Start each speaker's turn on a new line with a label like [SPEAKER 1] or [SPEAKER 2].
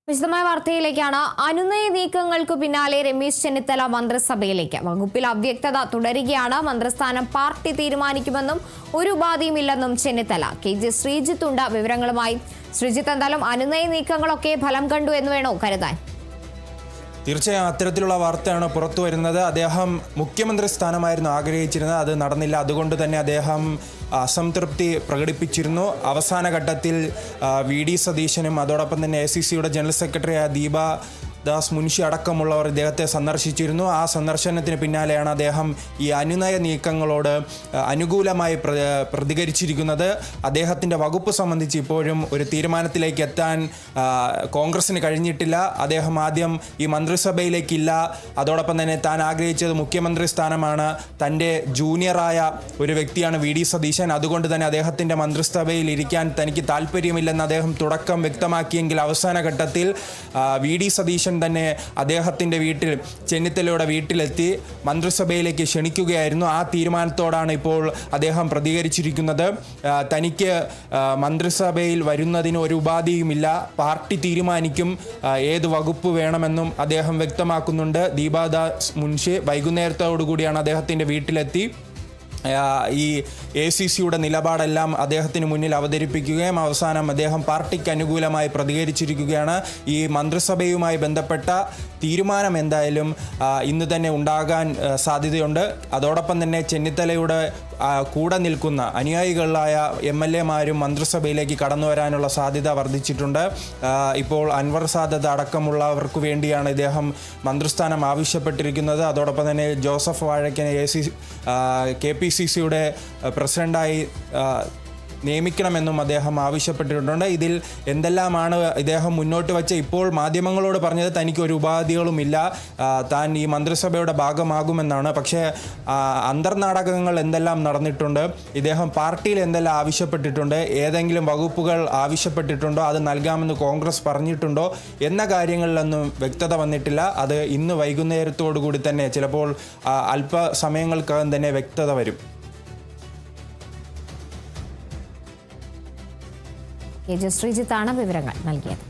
[SPEAKER 1] വിശദമായ വാർത്തയിലേക്കാണ്. അനുനയ നീക്കങ്ങൾക്കു പിന്നാലെ രമേശ് ചെന്നിത്തല മന്ത്രിസഭയിലേക്ക്. വകുപ്പിൽ അവ്യക്തത തുടരുകയാണ്. മന്ത്രിസ്ഥാനം പാർട്ടി തീരുമാനിക്കുമെന്നും ഒരു ഉപാധിയുമില്ലെന്നും ചെന്നിത്തല. KG ശ്രീജിത്ത് ഉണ്ട് വിവരങ്ങളുമായി. ശ്രീജിത്ത്, എന്തായാലും അനുനയ നീക്കങ്ങളൊക്കെ ഫലം കണ്ടു എന്ന് വേണോ കരുതാൻ?
[SPEAKER 2] തീർച്ചയായും അത്തരത്തിലുള്ള വാർത്തയാണ് പുറത്തു വരുന്നത്. അദ്ദേഹം മുഖ്യമന്ത്രി സ്ഥാനമായിരുന്നു ആഗ്രഹിച്ചിരുന്നത്, അത് നടന്നില്ല. അതുകൊണ്ട് തന്നെ അദ്ദേഹം അസംതൃപ്തി പ്രകടിപ്പിച്ചിരുന്നു. അവസാന ഘട്ടത്തിൽ VD സതീശനും അതോടൊപ്പം തന്നെ ACCയുടെ ജനറൽ സെക്രട്ടറിയായ ദീപാദാസ് മുൻഷി അടക്കമുള്ളവർ ഇദ്ദേഹത്തെ സന്ദർശിച്ചിരുന്നു. ആ സന്ദർശനത്തിന് പിന്നാലെയാണ് അദ്ദേഹം ഈ അനുനയ നീക്കങ്ങളോട് അനുകൂലമായി പ്രതികരിച്ചിരിക്കുന്നത്. അദ്ദേഹത്തിൻ്റെ വകുപ്പ് സംബന്ധിച്ച് ഇപ്പോഴും ഒരു തീരുമാനത്തിലേക്ക് എത്താൻ കോൺഗ്രസിന് കഴിഞ്ഞിട്ടില്ല. അദ്ദേഹം ആദ്യം ഈ മന്ത്രിസഭയിലേക്കില്ല. അതോടൊപ്പം തന്നെ താൻ ആഗ്രഹിച്ചത് മുഖ്യമന്ത്രി സ്ഥാനമാണ്. തൻ്റെ ജൂനിയറായ ഒരു വ്യക്തിയാണ് VD സതീശൻ. അതുകൊണ്ട് തന്നെ അദ്ദേഹത്തിൻ്റെ മന്ത്രിസഭയിൽ ഇരിക്കാൻ തനിക്ക് താല്പര്യമില്ലെന്ന് അദ്ദേഹം തുടക്കം വ്യക്തമാക്കിയെങ്കിൽ അവസാന ഘട്ടത്തിൽ VD സതീശൻ തന്നെ അദ്ദേഹത്തിൻ്റെ വീട്ടിൽ, ചെന്നിത്തലയുടെ വീട്ടിലെത്തി മന്ത്രിസഭയിലേക്ക് ക്ഷണിക്കുകയായിരുന്നു. ആ തീരുമാനത്തോടാണ് ഇപ്പോൾ അദ്ദേഹം പ്രതികരിച്ചിരിക്കുന്നത്. തനിക്ക് മന്ത്രിസഭയിൽ വരുന്നതിന് ഒരു ഉപാധിയുമില്ല, പാർട്ടി തീരുമാനിക്കും ഏത് വകുപ്പ് വേണമെന്നും അദ്ദേഹം വ്യക്തമാക്കുന്നുണ്ട്. ദീപാദാസ് മുൻഷി വൈകുന്നേരത്തോടുകൂടിയാണ് അദ്ദേഹത്തിൻ്റെ വീട്ടിലെത്തി ഈ ACCയുടെ നിലപാടെല്ലാം അദ്ദേഹത്തിന് മുന്നിൽ അവതരിപ്പിക്കുകയും അവസാനം അദ്ദേഹം പാർട്ടിക്ക് അനുകൂലമായി പ്രതികരിച്ചിരിക്കുകയാണ്. ഈ മന്ത്രിസഭയുമായി ബന്ധപ്പെട്ട തീരുമാനം എന്തായാലും ഇന്ന് തന്നെ ഉണ്ടാകാൻ സാധ്യതയുണ്ട്. അതോടൊപ്പം തന്നെ ചെന്നിത്തലയുടെ കൂടെ നിൽക്കുന്ന അനുയായികളായ MLA-മാരും മന്ത്രിസഭയിലേക്ക് കടന്നു വരാനുള്ള സാധ്യത വർദ്ധിച്ചിട്ടുണ്ട്. ഇപ്പോൾ അൻവർ സാദത്ത് അടക്കമുള്ളവർക്ക് വേണ്ടിയാണ് ഇദ്ദേഹം മന്ത്രിസ്ഥാനം ആവശ്യപ്പെട്ടിരിക്കുന്നത്. അതോടൊപ്പം തന്നെ ജോസഫ് വാഴക്കനെ KPCCയുടെ പ്രസിഡന്റായി നിയമിക്കണമെന്നും അദ്ദേഹം ആവശ്യപ്പെട്ടിട്ടുണ്ട്. ഇതിൽ എന്തെല്ലാമാണ് ഇദ്ദേഹം മുന്നോട്ട് വച്ച, ഇപ്പോൾ മാധ്യമങ്ങളോട് പറഞ്ഞത് തനിക്ക് ഒരു ഉപാധികളുമില്ല, താൻ ഈ മന്ത്രിസഭയുടെ ഭാഗമാകുമെന്നാണ്. പക്ഷേ അന്തർനാടകങ്ങൾ എന്തെല്ലാം നടന്നിട്ടുണ്ട്, ഇദ്ദേഹം പാർട്ടിയിൽ എന്തെല്ലാം ആവശ്യപ്പെട്ടിട്ടുണ്ട്, ഏതെങ്കിലും വകുപ്പുകൾ ആവശ്യപ്പെട്ടിട്ടുണ്ടോ, അത് നൽകാമെന്ന് കോൺഗ്രസ് പറഞ്ഞിട്ടുണ്ടോ എന്ന കാര്യങ്ങളിലൊന്നും വ്യക്തത വന്നിട്ടില്ല. അത് ഇന്ന് വൈകുന്നേരത്തോടു കൂടി തന്നെ, ചിലപ്പോൾ അല്പസമയങ്ങൾക്കകം തന്നെ വ്യക്തത വരും.
[SPEAKER 1] KG ശ്രീജിത്താണ് വിവരങ്ങൾ നൽകിയത്.